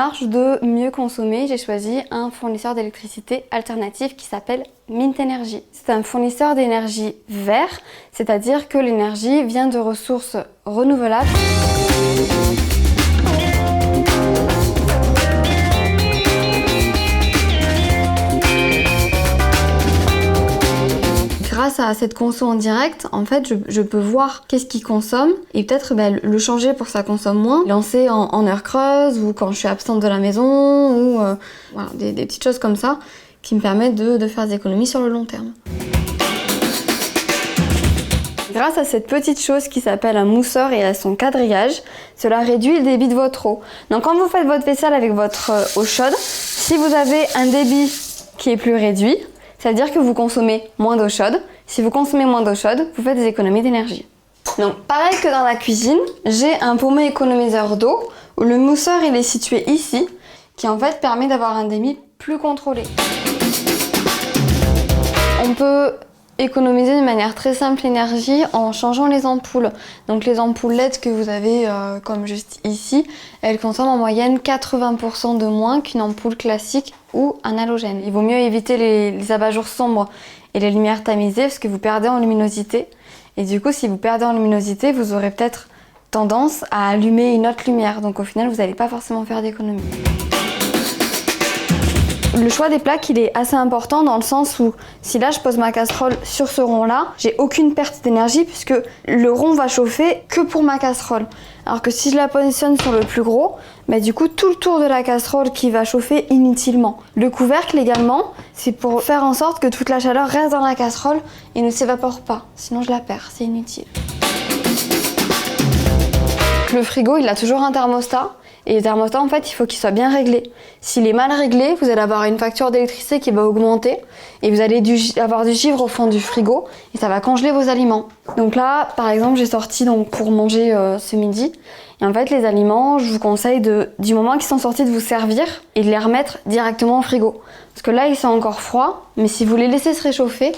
démarche de mieux consommer, j'ai choisi un fournisseur d'électricité alternatif qui s'appelle Mint Energy. C'est un fournisseur d'énergie vert, c'est-à-dire que l'énergie vient de ressources renouvelables. Grâce à cette conso en direct, en fait, je peux voir qu'est-ce qu'il consomme et peut-être le changer pour que ça consomme moins, lancer en heure creuse ou quand je suis absente de la maison ou voilà, des petites choses comme ça qui me permettent de faire des économies sur le long terme. Grâce à cette petite chose qui s'appelle un mousseur et à son quadrillage, cela réduit le débit de votre eau. Donc quand vous faites votre vaisselle avec votre eau chaude, si vous avez un débit qui est plus réduit, ça veut dire que vous consommez moins d'eau chaude. Si vous consommez moins d'eau chaude, vous faites des économies d'énergie. Donc pareil que dans la cuisine, j'ai un pommeau économiseur d'eau où le mousseur il est situé ici, qui en fait permet d'avoir un débit plus contrôlé. On peut économiser de manière très simple l'énergie en changeant les ampoules. Donc les ampoules LED que vous avez comme juste ici, elles consomment en moyenne 80% de moins qu'une ampoule classique ou un halogène. Il vaut mieux éviter les abat-jours sombres et les lumières tamisées parce que vous perdez en luminosité. Et du coup, si vous perdez en luminosité, vous aurez peut-être tendance à allumer une autre lumière. Donc au final, vous n'allez pas forcément faire d'économie. Le choix des plaques, il est assez important dans le sens où si là je pose ma casserole sur ce rond-là, j'ai aucune perte d'énergie puisque le rond va chauffer que pour ma casserole. Alors que si je la positionne sur le plus gros, du coup tout le tour de la casserole qui va chauffer inutilement. Le couvercle également, c'est pour faire en sorte que toute la chaleur reste dans la casserole et ne s'évapore pas. Sinon je la perds, c'est inutile. Le frigo, il a toujours un thermostat. Et le thermostat, en fait, il faut qu'il soit bien réglé. S'il est mal réglé, vous allez avoir une facture d'électricité qui va augmenter et vous allez avoir du givre au fond du frigo et ça va congeler vos aliments. Donc là, par exemple, j'ai sorti pour manger ce midi. Et en fait, les aliments, je vous conseille du moment qu'ils sont sortis de vous servir et de les remettre directement au frigo. Parce que là, ils sont encore froids, mais si vous les laissez se réchauffer,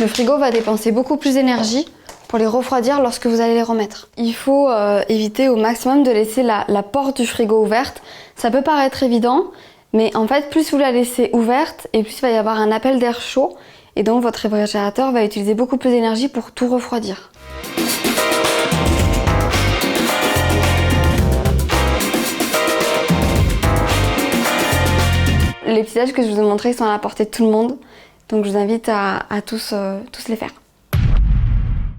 le frigo va dépenser beaucoup plus d'énergie pour les refroidir lorsque vous allez les remettre. Il faut éviter au maximum de laisser la porte du frigo ouverte. Ça peut paraître évident, mais en fait, plus vous la laissez ouverte et plus il va y avoir un appel d'air chaud et donc votre réfrigérateur va utiliser beaucoup plus d'énergie pour tout refroidir. Les petits âges que je vous ai montrés sont à la portée de tout le monde, donc je vous invite à tous les faire.